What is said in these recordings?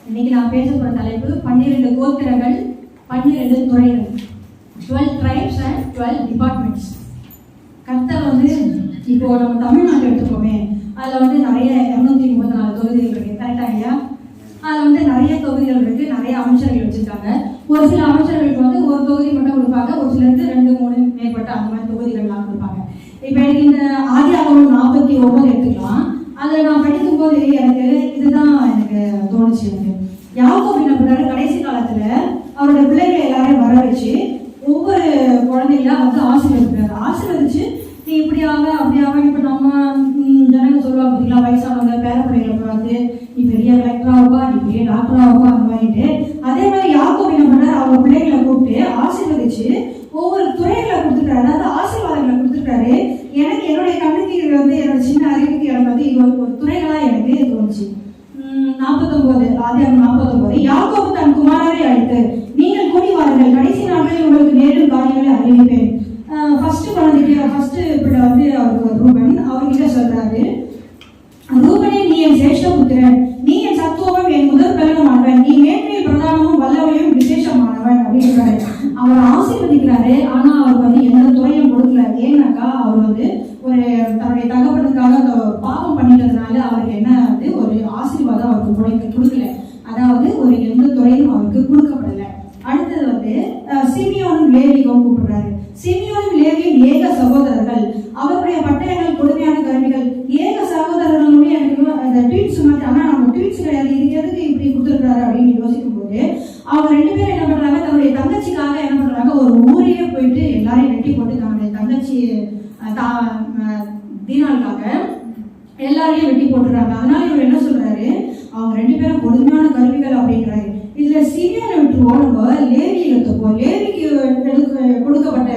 இன்னைக்கு நான் பேச போற தலைப்பு 12 கோத்திரங்கள் 12 துறைகள், 12 tribes and 12 departments. கர்த்தர் வந்து இப்போ நம்ம தமிழ்நாடு எடுத்துக்கோமே, அதில் வந்து நிறைய 234 தொகுதிகள் இருக்கு. கரெக்டா இல்லையா? அதில் வந்து நிறைய தொகுதிகள் இருக்கு, நிறைய அமைச்சர்கள் வச்சிருக்காங்க. ஒரு சில அமைச்சர்களுக்கு வந்து ஒரு தொகுதி மட்டும் கொடுப்பாங்க, ஒரு சிலருக்கு 2, 3 மேற்பட்ட அந்த மாதிரி தொகுதிகள்லாம் கொடுப்பாங்க. இப்போ எனக்கு இந்த ஆதியாகமம் 49 எடுத்துக்கலாம். அதில் நான் படிக்கும் போது எனக்கு இதுதான் எனக்கு தோணுச்சு. எனக்கு யாக்கோபு என்ன பண்றாரு, கடைசி காலத்துல அவருடைய பிள்ளைகளை எல்லாரையும் வர வச்சு ஒவ்வொரு குழந்தைகளா வந்து ஆசீர்வதிக்கிறாரு. ஆசீர்வதிச்சு நீ இப்படியாக அப்படியாக, இப்ப நம்ம ஜனங்க சொல்லுவாங்க பார்த்தீங்களா, வயசானவங்க பேர பிள்ளைகளை பார்த்து நீ பெரிய கலெக்டராகுவா, நீ பெரிய டாக்டராகுவா, அந்த மாதிரிட்டு அதே மாதிரி யாக்கோபு என்ன பண்றாரு, அவங்க பிள்ளைகளை கூப்பிட்டு ஆசீர்வதிச்சு ஒவ்வொரு துறைகளை கொடுத்துருக்காரு, அதாவது ஆசீர்வாதங்களை கொடுத்துருக்காரு. எனக்கு என்னுடைய கண்ணுக்கு இது வந்து என்னோட சின்ன அறிவுக்கு எனக்கு வந்து இது ஒரு துறைகளா எனக்கு தோணுச்சு. 49 யாக்கோபு தன் குமாரரை அழைத்து நீங்கள் கூடி வாருங்கள், கடைசி நாட்களில் உங்களுக்கு நேரும் காரியங்களை அறிவிப்பேன். ஃபர்ஸ்ட் குழந்தைக்கு ஃபர்ஸ்ட் பிள்ளை வந்து அவருக்கு ரூபன், அவர்கிட்ட சொல்றாரு, ரூபனே நீ என் சேஷ்ட புத்திரன், நீ என் சத்துவமும் என் முதல் பலனுமானவன், நீ மேன்மையில் பிரதானமும் வல்லமையும் விசேஷமானவன் அப்படின்றாரு. அவர் ஆசீர்வதிக்கிறாரு. ஆனா அவர் வந்து எந்த துறையும் கொடுக்கல. ஏன்னாக்கா அவர் வந்து ஒரு தன்னுடைய தகப்பனுக்காக அந்த பாவம் பண்ணிட்டதுனால அவருக்கு என்ன வந்து ஒரு ஆசீர்வாதம் அவருக்கு கொடுக்கல. அதாவது ஒரு எந்த துறையும் அவருக்கு கொடுக்கப்படல. அடுத்தது வந்து சிமியோனும் லேவியும் கூப்பிடுறாரு. சிமியோனும் லேவியும் ஏக சகோதரர்கள், அவருடைய பட்டயங்கள் கொடுமையான கருவிகள். ஏக சகோதரர்களுடைய அந்த ட்வீட்ஸ் மாதிரி, ஆனா நம்ம ட்வீட்ஸ் கிடையாது, இது எதுக்கு இப்படி கொடுத்துருக்காரு அப்படின்னு யோசிக்கும் போது அவங்க 2 பேரும் என்ன பண்றாங்க, தன்னுடைய தங்கச்சிக்காக என்ன பண்றாங்க, ஒரு ஊரையே போயிட்டு எல்லாரையும் வெட்டி போட்டு தன்னுடைய தங்கச்சி தீனாளுக்காக எல்லாரையும் வெட்டி போட்டுறாங்க. அதனால இவர் என்ன சொல்றாரு, அவங்க 2 பேரும் கொடுமையான கருவிகள் அப்படின்றாரு. இதுல சிமியோனை விட்டுருவோம், நம்ம லேவி எடுத்துப்போம். லேவிக்கு கொடுக்கப்பட்ட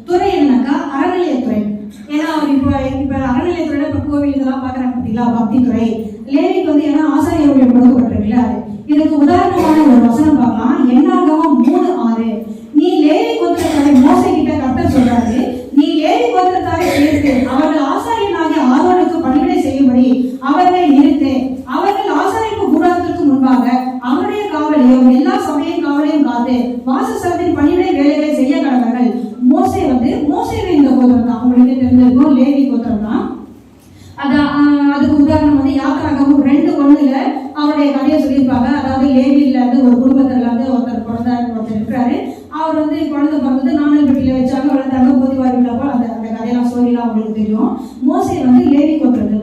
துறை என்னன்னாக்கா அறநிலையத்துறை. ஏன்னா அவர் இப்ப அறநிலையத்துறையில இப்ப கோவில் இதெல்லாம் பாக்குறாங்க பார்த்தீங்களா, பக்தி துறை. லேவிக்கு வந்து ஏன்னா ஆசாரிய ஊழியம் கொடுக்கப்பட்டிருக்குல்ல, அது இதுக்கு உதாரணமான ஒரு வசனம் பார்க்கலாம். என்னாகமம் 3:6. நீ லேவி கோத்திரத்தாரை மோசே கிட்ட கர்த்தர் சொல்றாரு, நீ லேவி கோத்திரத்தாரை சேர்த்து அவர்கள் ஆசாரியனாகிய ஆரோனுக்கு பணிவிடை செய்யும்படி அவர்களை நிறுத்து. அவர்கள் ஆசாரிப்பு கூடாரத்திற்கு முன்பாக அவருடைய காவலையும் எல்லா சமயம் காவலையும் காத்து வாசஸ்தலத்தின் பணிவிடை வேலைகளை செய்ய கடவர்கள். மோசே இந்த கோத்திரம் தான், உங்களுக்கு தெரிஞ்சிருக்கும், லேவி கோத்திரம் தான். அதுக்கு உதாரணம் வந்து யாத்திராகமம் 2:1 அவருடைய கதையை சொல்லியிருப்பாங்க. அதாவது லேவியில இருந்து ஒரு குடும்பத்துல வந்து ஒருத்தர் இருக்கிறாரு. அவர் வந்து குழந்தை பிறந்தது நாணல் பெட்டியில வச்சாங்க, வளர்த்தாங்க, போதிவாரிப்போ அந்த கதையெல்லாம் ஸ்டோரிலாம் அவங்களுக்கு தெரியும். மோசே வந்து லேவி கோத்திரத்தை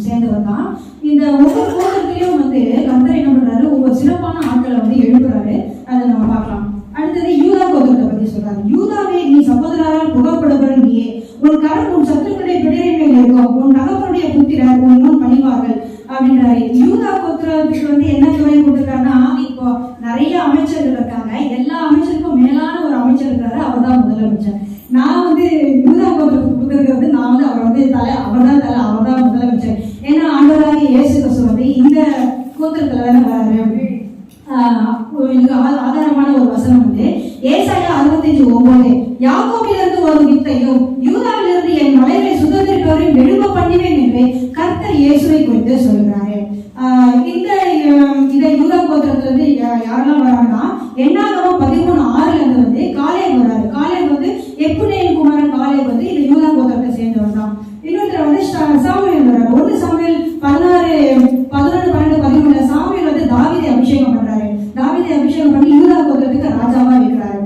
சேர்ந்தவர் தான். இந்த ஒவ்வொரு கோத்திரத்திலையும் வந்து கர்த்தர் என்ன பண்றாரு, ஒவ்வொரு சிறப்பான ஆட்களை வந்து எழுப்புறாரு. அதை நம்ம பார்க்கலாம். அடுத்தது யூதா கோத்திரத்தை பத்தி சொல்றாரு. யூதாவே நீ சகோதரரால் புகப்படுபவன் நீயே, உன் கரம் உன் சத்துருக்களுடைய பிடரின் மேல் இருக்கும், உன் தகப்பனுடைய புத்திரர் உன் முன் பணிவார்கள் அப்படின்றாரு. யூதா கோத்திரத்துக்கு வந்து என்ன துறை கொடுத்துருக்காருன்னா, இப்போ நிறைய அமைச்சர்கள் இருக்காங்க, எல்லா அமைச்சருக்கும் மேலான ஒரு அமைச்சர் இருக்கிறாரு, அவர் தான் முதலமைச்சர். நான் வந்து யூதா கோத்திரத்துக்கு கொடுத்துருக்கிறது, நான் வந்து அவர் வந்து அவர் தான் முதலமைச்சர். ஏன்னா ஆண்டவராகிய இயேசு கிறிஸ்து வந்து இந்த கோத்திரத்துல தானே வராரு. ஆதாரமான ஒரு வசனம் வந்து ஏசாயா 65:9, யாக்கோபிலிருந்து ஒரு வித்தையும் யூதாவிலிருந்து என் மலைகளை சுதந்திரிப்பவரையும் எழும்ப பண்ணுவேன் என்று கர்த்தர் இயேசுவை குறித்து சொல்கிறாரு. இந்த யூதா கோத்திரத்துல இருந்து யாரெல்லாம் வராங்கன்னா, என்னாகமம் 13:6 வந்து காலேப் வராரு. காலேப் வந்து எப்புனேயின் குமாரன் காலேப் வந்து இந்த யூதா கோத்திரத்தை சேர்ந்தவர் தான். இன்னொருத்தர் வந்து சாமுவேல் வராரு. 1 சாமுவேல் 11, 12, 13 சாமுவேல் வந்து தாவீதை அபிஷேகம் பண்றாரு. தாவீதை அபிஷேகம் பண்ணி யூதா கோத்திரத்துக்கு ராஜாவா வைக்கிறாரு.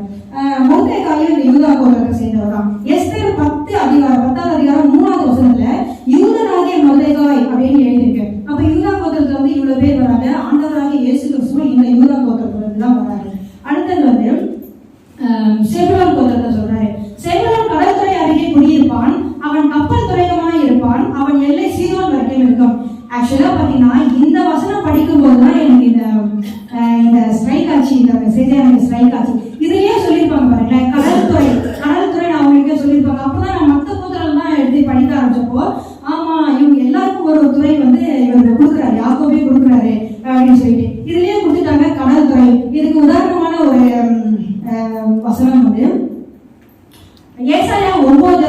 மொர்தெகாயும் இந்த யூதா கோத்திரத்தை சேர்ந்தவர் தான். எஸ்தர் 10வது அதிகாரம் 3வது வசனத்துல யூதனாகிய மொர்தெகாய் அப்படின்னு எழுதியிருக்கு. அப்ப யூதா கோத்திரத்துல வந்து இவ்வளவு பேர் வராங்க. ஆண்டவராகிய இயேசு கிறிஸ்து இந்த யூதா கோத்திரத்துல இருந்து தான் வராரு. அடுத்தது வந்து செபுலோன் கோத்திரத்தை சொல்றாரு. செபுலோன் கடற்கரை அருகே குடியிருப்பான், அவன் கப்பல் துறைகமாய் இருப்பான், அவன் எல்லை சீதோன் வரைக்கும் இருக்கும். ஆக்சுவலா பாத்தீங்கன்னா இந்த வசனம் படிக்கும் போதுதான் எனக்கு இந்த ஸ்ட்ரைக் ஆச்சு, இந்த மெசேஜே எனக்கு ஸ்ட்ரைக் ஆச்சு. இதுலயே சொல்லியிருப்பாங்க பாருங்களேன், கடல்துறை நான் அவங்களுக்கே சொல்லியிருப்பாங்க. அப்பதான் நான் மற்ற கோத்திரம் தான் எடுத்து படிக்க ஆரம்பிச்சப்போ, ஆமா இவங்க எல்லாருக்கும் ஒரு துறை வந்து இவருக்கு கொடுக்குறாரு, யாக்கோபே கொடுக்குறாரு அப்படின்னு சொல்லிட்டு இதுலயே கொடுத்துட்டாங்க கடல்துறை. இதுக்கு உதாரணமான ஒரு வசனம் வந்து ஏசாயா 9வது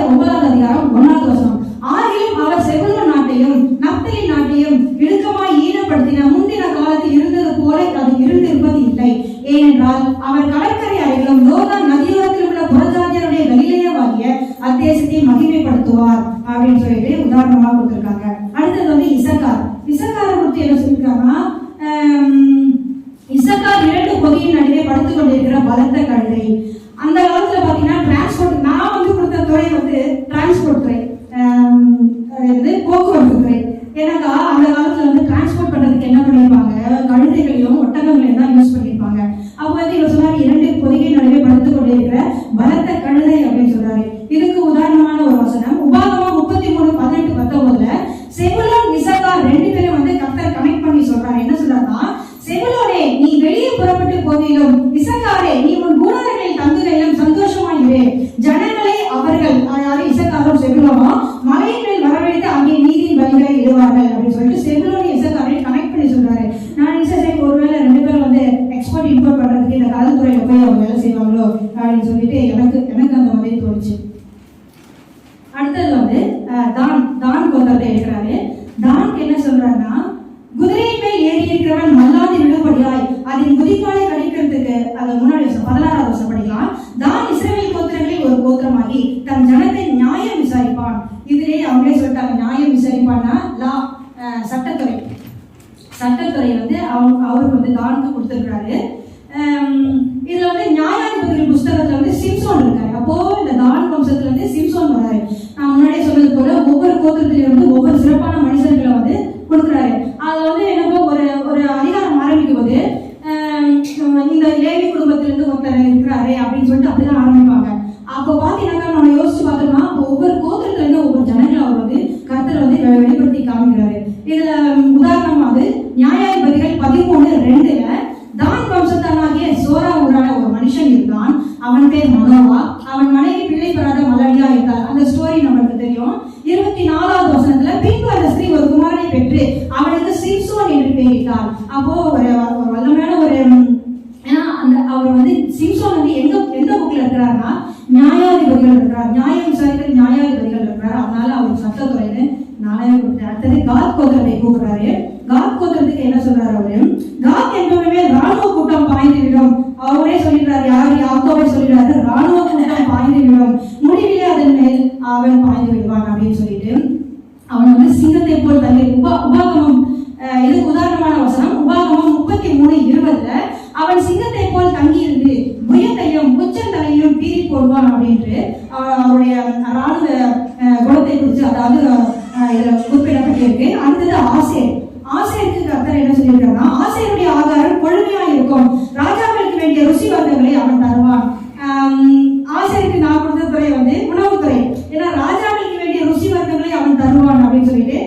அதிகாரம் 1வது வசனம். ஆகிலும் அவர் செபுலோன் நாட்டையும் நப்தலி நாட்டையும் இடுக்கமாய் ஈனப்படுத்தின முந்தின காலத்தில் இருந்தது போல அது என்றால் அவர் கடற்கரை அருகிலும் யோர்தான் நதியோரத்தில் உள்ள புறஜாதியருடைய கலிலேயாவாகிய அத்தேசத்தை மகிமைப்படுத்துவார் அப்படின்னு சொல்லிட்டு உதாரணமா கொடுத்திருக்காங்க. அடுத்தது வந்து இசக்காரை குறித்து என்ன சொல்லிருக்காங்கன்னா, இசக்கார் 2 பொதியின் நடுவே படுத்துக் கொண்டிருக்கிற பலத்த கழுதை. அந்த காலத்துல பாத்தீங்கன்னா டிரான்ஸ்போர்ட், நான் வந்து கொடுத்த துறை வந்து டிரான்ஸ்போர்ட் துறை, போக்குவரத்து துறை. ஏன்னாக்கா அந்த காலத்துல வந்து டிரான்ஸ்போர்ட் பண்றதுக்கு என்ன பண்ணிருப்பாங்க, கழுதைகளையும் ஒட்டகங்களையும் தான் யூஸ் பண்ணிருப்பாங்க. அப்ப வந்து இவர் சொன்னாரு 2 பொதிகை நடுவே படுத்துக் கொண்டிருக்கிற பலத்த கழுதை அப்படின்னு சொல்றாரு. இதுக்கு உதாரணமான ஒரு வசனம் உபாகமம் 33:18-19 செபுலோன் இசக்கார் 2 பேரும் வந்து கர்த்தர் கனெக்ட் பண்ணி சொல்றாரு. என்ன சொல்றாருன்னா, செபுலோனே நீ வெளியே புறப்பட்டு போகையிலும், இசக்காரே நீ உன் கூடாரங்களில் தங்குகையிலும் சந்தோஷமாயிரு. ஜனங்களை அவர்கள், அதாவது இசக்காரும் செபுலோனும் மலையின் மேல் வரவழைத்து அங்கே நீதியின் பலிகளை இடுவார்கள் அப்படின்னு சொல்லிட்டு செபுலோன் இசக்காரை கனெக்ட் பண்ணி சொல்றாரு. நான் இசை ஒருவேளை 2 பேரும் வந்து எக்ஸ்போர்ட் இம்போர்ட் பண்றதுக்கு இந்த கடற்துறையில போய் அவங்க வேலை செய்வாங்களோ அப்படின்னு சொல்லிட்டு எனக்கு அந்த மாதிரி தோணுச்சு. அடுத்தது வந்து தான் கோத்திரத்தை எடுக்கிறாரு. தான்க்கு என்ன சொல்றாருன்னா, குதிரையின் மேல் ஏறி இருக்கிறவன் மல்லாதி விடுபடியாய் அதன் குதிக்காலை கடிக்கிறதுக்கு, அது முன்னாடி 16வது வருஷம் படிக்கலாம். தான் இஸ்ரவேல் கோத்திரங்களில் ஒரு கோத்திரமாகி தன் ஜனத்தை நியாயம் விசாரிப்பான். இதுலயே அவங்களே சொல்லிட்டாங்க, நியாயம் விசாரிப்பான்னா சட்டத்துறை வந்து அவருக்கு வந்து தானுக்கு கொடுத்திருக்கிறாரு. இதுல வந்து நியாயாதிபதிகள் புஸ்தகத்துல வந்து சிம்சோன் இருக்காரு. அப்போ இந்த தான் வம்சத்துல இருந்து சிம்சோன் வராரு. நான் முன்னாடியே சொன்னது போல ஒவ்வொரு கோத்திரத்தில இருந்து ஒவ்வொரு சிறப்பான மனுஷர்களை வந்து கொடுக்குறாரு. அது வந்து என்னப்போ ஒரு அதிகாரம் ஆரம்பிக்கும் போது இந்த லேவி குடும்பத்திலிருந்து ஒருத்தர் இருக்கிறாரு அப்படின்னு சொல்லிட்டு அப்படிதான் ஆரம்பிப்பாங்க. அப்போ பாத்தீங்கன்னா நம்ம யோசிச்சு பார்த்தோம்னா ஒவ்வொரு கோத்திரத்துல இருந்து ஒவ்வொரு ஜனங்களை அவர் வந்து கர்த்தர் வந்து வெளிப்படுத்தி காமிக்கிறாரு. இதுல உதாரணமாக நியாயாதிபதிகள் 13:2 தான் வம்சத்தானாகிய சோரா ஊரான ஒரு மனுஷன் இருந்தான். அவன் பேர் மனோவா. அவன் மனைவி பிள்ளை பெறாத மலடியா இருந்தார். அந்த ஸ்டோரி நம்மளுக்கு தெரியும். 24வது வசனத்துல பின்பு அந்த ஸ்திரீ ஒரு குமாரனை பெற்று அவனுக்கு சிம்சோன் என்று பெயரிட்டார். அப்போ ஒரு வல்லமையான ஒரு, ஏன்னா அந்த அவர் வந்து சிம்சோன் வந்து எந்த புக்ல இருக்கிறாருன்னா நியாயாதிபதிகள் இருக்கிறார், நியாயம் விசாரிக்கிற நியாயாதிபதிகள் இருக்கிறார். அதனால அவர் சட்டத்துறைன்னு நாளையே கொடுத்தார். அடுத்தது காத் கோத்திரத்தை கூப்பிடுறாரு. காத் கோத்திரத்துக்கு என்ன சொல்றாரு அவரு, காத் என்பவனவே ராணுவ கூட்டம் பாய்ந்து விடும். அவரே சொல்லிடுறாரு, யாக்கோபே சொல்லிடுறாரு, ராணுவ கூட்டம் பாய்ந்து விடும், முடிவிலே அதன் மேல் அவன் பாய்ந்து விடுவான் அப்படின்னு சொல்லிட்டு அவன் வந்து சிங்கத்தை போல் தங்கி உபாகமம், இதுக்கு உதாரணமான வசனம் உபாகமம் 33:20 அவன் சிங்கத்தை போல் தங்கி இருந்து புயத்தையும் உச்சந்தலையும் பீறி போடுவான் அப்படின்ட்டு அவருடைய ராணுவ குணத்தை குறித்து அதாவது இதுல குறிப்பிடப்பட்டிருக்கு. அடுத்தது ஆசேருக்கு கர்த்தர் என்ன சொல்லியிருக்காருன்னா, ஆசேருடைய ஆகாரம் கொழுமையா இருக்கும், ராஜாக்களுக்கு வேண்டிய ருசி வர்க்கங்களை அவன் தருவான். ஆசேருக்கு நான் கொடுத்த துறை வந்து உணவுத்துறை, ஏன்னா ராஜாக்களுக்கு வேண்டிய ருசி வர்க்கங்களை அவன் தருவான் அப்படின்னு சொல்லிட்டு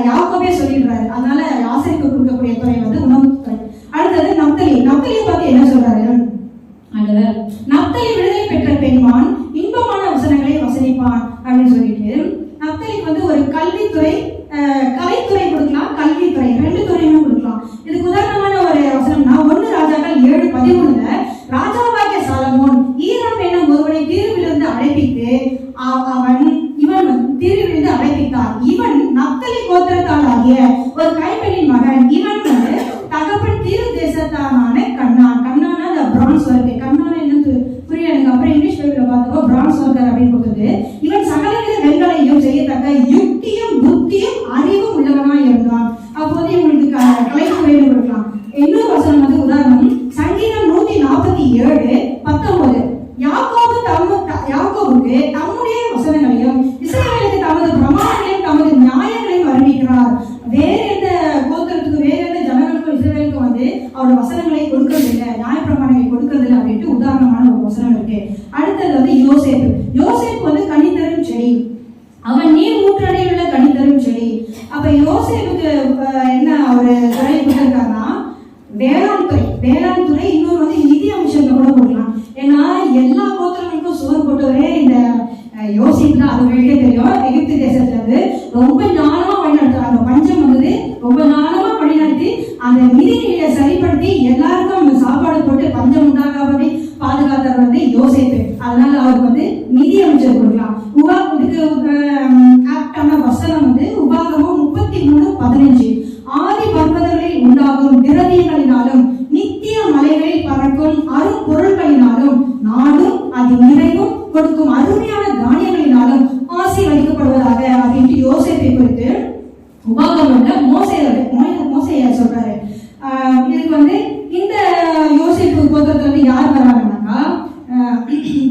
யாக்கோபே சொல்லிடுறாரு. அதனால ஆசேருக்கு கொடுக்கக்கூடிய துறை வந்து உணவுத்துறை. அடுத்தது நப்தலியை பார்த்து என்ன சொல்றாரு, நப்தலி விடுதலை பெற்ற பெண்மான் இன்பமான வசனங்களை வசனிப்பான் அப்படின்னு சொல்லிட்டு நப்தலிக்கு வந்து ஒரு கல்வித்துறை, கலைத்துறை கொடுக்கலாம், கல்வித்துறை 2 துறையுமே கொடுக்கலாம். இதுக்கு உதாரணமான ஒரு வசனம்னா 1 ராஜாக்கள் 7:13 ராஜாவாகிய சாலமோன் ஈராம் என்னும் ஒருவனை தீர்விலிருந்து அழைப்பித்து இவன் தீர்விலிருந்து அழைப்பித்தார். இவன் நப்தலி கோத்திரத்தாலாகிய ஒரு கைப்பெண்ணின் மகன். இவன் வந்து தகப்பன் தீரு தேசத்தான கண்ணான அந்த பிரான்ஸ் ஒர்க்கு, கண்ணான என்னன்னு புரியல எனக்கு. அப்புறம் இங்கிலீஷ் பைபிள்ல பார்த்தப்போ பிரான்ஸ் ஒர்க்கர் அப்படின்னு கொடுத்தது. இவன் சகலவித வெண்களையும் செய்யத்தக்க யுக்தியும் புத்தியும் அறிவும் உள்ளவனாய் இருந்தான். அப்போது இவங்களுக்கு கலைத்துறையில கொடுக்கலாம். இன்னொரு வசனம் வந்து உதாரணம் சங்கீதம் 147:19 யாக்கோபுக்கு தம்முடைய வசனங்களையும் இஸ்ரவேலுக்கு தமது பிரமாணங்களையும் தமது நியாயங்களையும் அறிவிக்கிறார். வேற எந்த கோத்திரத்துக்கு வேற எந்த ஜனங்களுக்கும் இஸ்ரவேலுக்கும் வந்து அவரோட வசனங்களை கொடுக்கறதில்லை, நியாயப்பிரமாணங்களை கொடுக்கறதில்லை அப்படின்ட்டு உதாரணமான ஒரு வசனம் இருக்கு. அடுத்தது வந்து யோசேப்பு வந்து கனித்தரும் செடி, அவன் நீர் ஊற்றடையில் உள்ள கனித்தரும் செடி. அப்ப யோசேப்புக்கு என்ன ஒரு துறை கொடுத்திருக்காருன்னா வேளாண் துறை. இன்னொரு வந்து நிதி அமைச்சர்கள் கூட கொடுக்கலாம். ஏன்னா எல்லா கோத்திரங்களுக்கும் சுவர் போட்டவரே இந்த யோசிப்பு தான். அது வெளியே தெரியும். எகிப்து தேசத்துல இருந்து ரொம்ப ஞானமா வழிநடத்துறாங்க. பஞ்சம் வந்தது, ரொம்ப ஞானமா வழிநடத்தி அந்த நிதிநிலையை சரிப்படுத்தி எல்லாருக்கும் சாப்பாடு போட்டு பஞ்சம் உண்டாகாதபடி பாதுகாத்தவர் வந்து யோசேப்பு. அதனால அவருக்கு வந்து நிதி அமைச்சர் கொடுக்கலாம். இதுக்கு ஆப்டான வசனம் வந்து உபாகமம் 33:15 ஆதி பர்வதங்களில் உண்டாகும் திரவியங்களினாலும் நித்திய மலைகளில் பறக்கும் கொடுக்கும் அருமையான தானியங்களினாலும் ஆசீர்வதிக்கப்படுவதாக அப்படின்ட்டு யோசேப்பை குறித்து உபாகமத்துல மோசேயா சொல்றாரு. இதுக்கு வந்து இந்த யோசேப்பு கோத்திரத்துல வந்து யார் வராங்கன்னாக்கா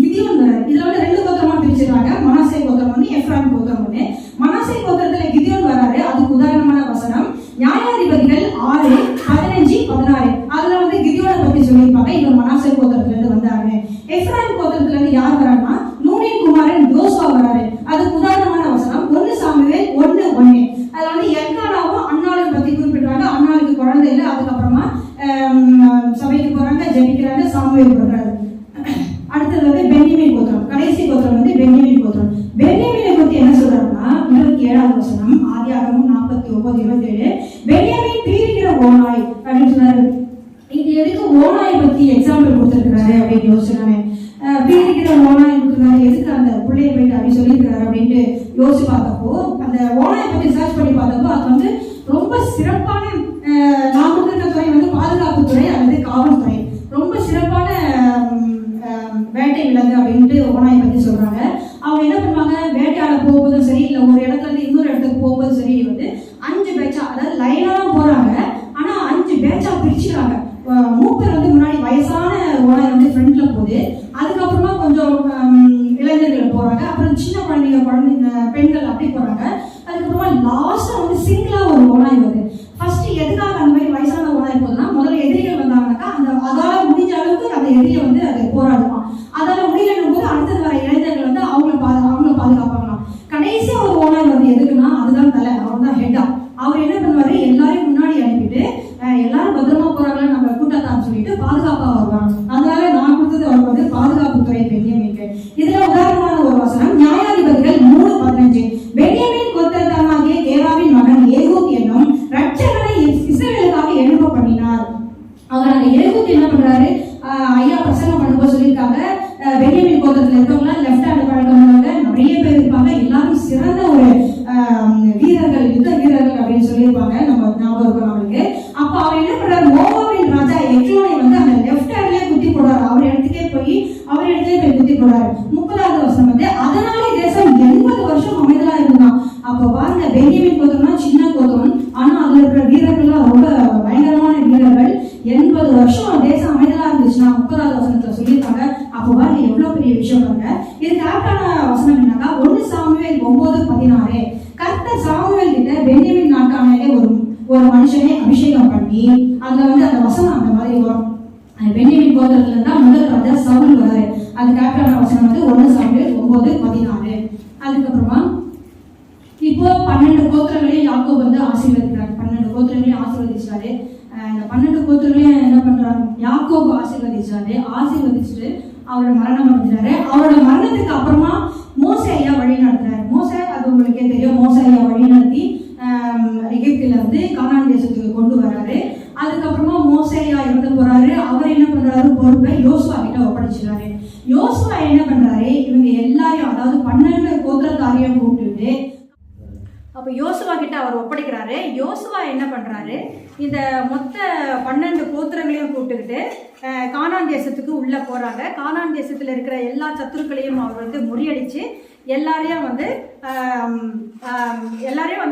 கிதியோன் வராரு. இதுல வந்து 2 கோத்திரமா பிரிச்சிருக்காங்க. மனாசே கோத்திரம் ஒண்ணு, எப்ராயிம் கோத்திரம் ஒண்ணு. மனாசே கோத்திரத்துல கிதியோன் வராரு. அதுக்கு உதாரணமான வசனம் நியாயாதிபதிகள் 6:15-16. அதுல வந்து கிதியோனை பத்தி சொல்லியிருப்பாங்க. இவர் மனாசே கோத்திரத்துல இருந்து வந்தாரு. எப்ராயிம் கோத்திரத்துல இருந்து யார் வராங்கன்னா நூனின் குமாரன் யோசுவா வராரு. அதுக்கு உதாரணமான வசனம் 1 சாமுவேல் 1:1. அதுல வந்து எல்கானாவும் அன்னாளையும் பத்தி குறிப்பிடுறாங்க. அன்னாளுக்கு குழந்தை இல்லை. அதுக்கப்புறமா சபைக்கு போறாங்க, ஜெபிக்கிறாங்க, சாமுவேல் போடுறாரு. அடுத்தது வந்து பென்யமீன் கோத்திரம், கடைசி கோத்திரம் வந்து பென்யமீன் கோத்திரம். பென்யமீனை பத்தி என்ன சொல்றாங்கன்னா 27வது வசனம், ஆதியாகமம் 49:27. பென்யமீன் பீரிக்கிற ஓநாய் அப்படின்னு சொன்னாரு. இது எதுக்கு ஓநாயை பத்தி எக்ஸாம்பிள் கொடுத்திருக்கிறாரு அப்படின்னு யோசிச்சாங்க. பீரிக்கிற ஓநாய் கொடுத்துருக்காரு, எதுக்கு அந்த பிள்ளைய போயிட்டு அப்படி சொல்லியிருக்கிறாரு அப்படின்ட்டு யோசிச்சு பார்த்தப்போ, அந்த ஓநாயை பத்தி சர்ச் பண்ணி பார்த்தப்போ அது வந்து ரொம்ப சிறப்பான நான் கொடுத்த துறை வந்து பாதுகாப்பு துறை அல்லது காவல்துறை, ரொம்ப சிறப்பான வேட்டை விலங்கு அப்படின்ட்டு ஓநாயை பத்தி சொல்றாங்க. அவங்க என்ன பண்ணுவாங்க, வேட்டையாட போகும்போதும் சரி, இல்லை ஒரு இடத்துல இருந்து இன்னொரு இடத்துக்கு போகும்போது சரி, வந்து 5 பேட்சா, அதாவது லைனா போறாங்க, ஆனா 5 பேட்சா பிரிச்சுக்கிறாங்க. மூப்பர் வந்து முன்னாடி வயசான ஓனாய் வந்து ஃப்ரண்ட்ல போகுது, அதுக்கப்புறமா கொஞ்சம் இளைஞர்கள் போறாங்க, அப்புறம் சின்ன குழந்தைங்க பெண்கள் அப்படி போறாங்க, அதுக்கப்புறமா லாஸ்டா வந்து சிங்கிளா ஒரு ஓனாய் வருது. ஃபர்ஸ்ட் எதுக்காக அந்த மாதிரி வயசான ஓனாய் போகுதுன்னா, முதல்ல எதிரிகள் வந்தாங்கன்னாக்கா அந்த அதால முடிஞ்ச அளவுக்கு அந்த எதிரியை வந்து அது போராடுவான். அதால முடியலன்னும் போது அடுத்தது வர இளைஞர்கள் வந்து அவங்கள பாதுகாப்பாங்களாம். கடைசியா ஒரு ஓனாய் வந்து எதுக்குன்னா அதுதான் தலை, அவர் தான் ஹெட்டா. அவர் என்ன பண்ணுவாரு, எல்லாரையும் முன்னாடி அனுப்பிட்டு எல்லாரும் பத்திரமா போறாங்களா நம்ம கூட்டத்தான் சொல்லிட்டு பாதுகாப்பா வருவாங்க. அதனால நான் கொடுத்தது அவர் வந்து பாதுகாப்பு துறை பென்யமீனுக்கு. இதுல உதாரணமான ஒரு வசனம் நியாயாதிபதிகள் 3:15. பென்யமீன் கோத்திரத்தானாகிய கேராவின் மகன் ஏகூத் என்னும் ரட்சகனை இஸ்ரவேலுக்காக எழும்ப பண்ணினார். அவர் அந்த ஏகூத் என்ன பண்றாரு, ஐயா பிரசங்கம் பண்ணும்போது சொல்லியிருக்காங்க, பென்யமீன் கோத்திரத்துல இருக்கவங்க லெஃப்ட் ஹேண்ட் பழக்கவங்க நிறைய பேர் இருப்பாங்க, எல்லாரும் சிறந்த ஒரு வீரர்கள், யுத்த வீரர்கள் அப்படின்னு சொல்லியிருப்பாங்க. நம்ம ஞாபகம் இருக்கும் நம்மளுக்கு. அப்ப அவர் என்ன பண்றாரு, மோவாபின் ராஜா எக்லோனை வந்து அந்த லெஃப்ட் ஹேண்ட்லயே குத்தி போடுறாரு. அவர் இடத்துக்கே போய் குத்தி போடுறாரு. 30வது வசனம் வந்து அதனாலே தேசம் 80 வருஷம் அமைதலா இருந்தான். அப்ப பாருங்க, பென்யமீன் கோத்திரம்னா சின்ன கோத்திரம், ஆனா அதுல இருக்கிற வீரர்கள்லாம் ரொம்ப பயங்கரமான வீரர்கள். 80 வருஷம் தேசம் அமைதலா இருந்துச்சுன்னா 30வது வசனத்துல சொல்லியிருக்காங்க. அப்ப பாருங்க எவ்வளவு பெரிய விஷயம் பாருங்க. இதுக்கு ஆப்டான வசனம் என்னன்னா 1 சாமுவேல் 9:16. கர்த்தர் சாமுவேல் கிட்ட பென்யமீன் நாட்டானே ஒரு மனுஷனை அபிஷேகம் பண்ணி, அதுல வந்து அந்த வசனம் அந்த மாதிரி வரும். பென்யமீன் கோத்திரத்துல இருந்தா முதல் ராஜா சவுல் வராரு. அதுக்கு ஆப்டான வசனம் வந்து 1 சாமுவேல் 9:16. அதுக்கப்புறமா இப்போ 12 கோத்திரங்களையும் யாக்கோபு வந்து ஆசீர்வதிக்கிறாரு. 12 கோத்திரங்களையும் ஆசீர்வதிச்சாரு. இந்த 12 கோத்திரங்களையும் என்ன பண்றாரு, யாக்கோபு ஆசீர்வதிச்சுட்டு அவரோட மரணம் அடைஞ்சாரு. அவரோட மரணத்துக்கு அப்புறமா மோசே ஐயா வழி நடத்துறாரு. மோசே, அது உங்களுக்கே தெரியும், மோசே ஐயா வழி நடத்தி எகிப்தில இருந்து கானான் தேசத்துக்கு கொண்டு வராரு. அதுக்கப்புறமா மோசே ஐயா இறந்து போறாரு. அவர் என்ன பண்றாரு, பொறுப்பை யோசுவா கிட்ட ஒப்படைச்சிடாரு. யோசுவா என்ன பண்றாரு, இவங்க எல்லாரையும், அதாவது 12 கோத்திரத்தாரையும் கூப்பிட்டு அப்ப யோசுவா கிட்ட அவர் ஒப்படைக்கிறாரு. யோசுவா என்ன பண்றாரு, இந்த மொத்த 12 கோத்திரங்களையும் கூப்பிட்டுக்கிட்டு கானான் தேசத்துக்கு உள்ள போறாங்க. கானான் தேசத்துல இருக்கிற எல்லா சத்துருக்களையும் அவர் வந்து முறியடிச்சு எல்லாரையும் வந்து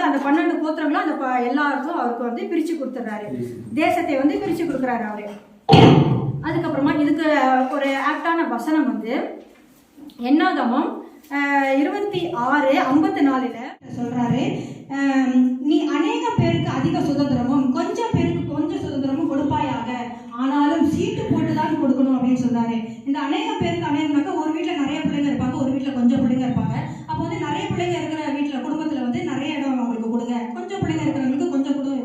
அந்த 12 கோத்திரங்களும் அந்த எல்லாருக்கும் அவருக்கு வந்து பிரிச்சு கொடுத்துறாரு. தேசத்தை வந்து பிரிச்சு கொடுக்குறாரு அவரு. அதுக்கப்புறமா இதுக்கு ஒரு ஆக்டான வசனம் வந்து என்னாகமம் 26:54 சொல்றாரு, நீ அநேக பேருக்கு அதிக சுதந்திரமும் கொஞ்சம் பேருக்கு கொஞ்சம் சுதந்திரமும் கொடுப்பாயாக, ஆனாலும் சீட்டு போட்டுதான் கொடுக்கணும் அப்படின்னு சொல்றாரு. இந்த அநேக பேருக்கு அநேகம்னாக்க ஒரு வீட்டுல நிறைய பிள்ளைங்க இருப்பாங்க, ஒரு வீட்டுல கொஞ்சம் பிள்ளைங்க இருப்பாங்க. அப்போ வந்து நிறைய பிள்ளைங்க இருக்கிற வீட்டுல குடும்பத்துல வந்து நிறைய இடம் அவங்களுக்கு கொடுங்க, கொஞ்சம் பிள்ளைங்க இருக்கிறவங்களுக்கு